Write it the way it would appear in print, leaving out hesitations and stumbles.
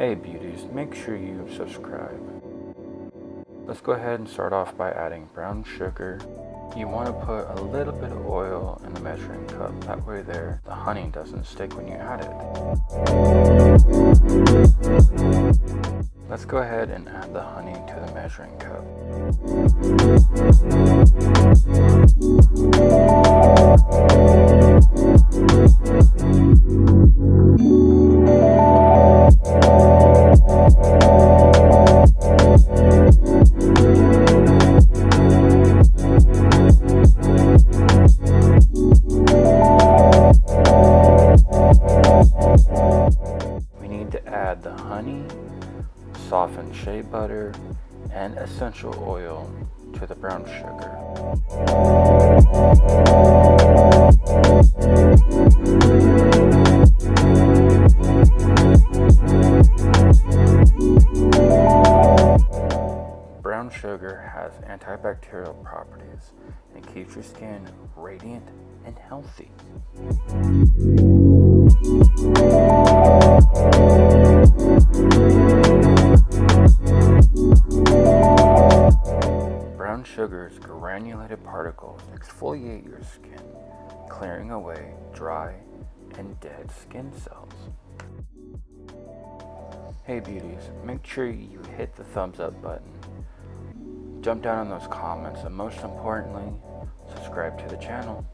Hey beauties, make sure you subscribe. Let's go ahead and start off by adding brown sugar. You want to put a little bit of oil in the measuring cup, that way the honey doesn't stick when you add it. Let's go ahead and add the honey to the measuring cup. Add the honey, softened shea butter, and essential oil to the brown sugar. Brown sugar has antibacterial properties and keeps your skin radiant and healthy. Brown sugar's granulated particles exfoliate your skin, clearing away dry and dead skin cells. Hey beauties, make sure you hit the thumbs up button, jump down in those comments, and most importantly, subscribe to the channel.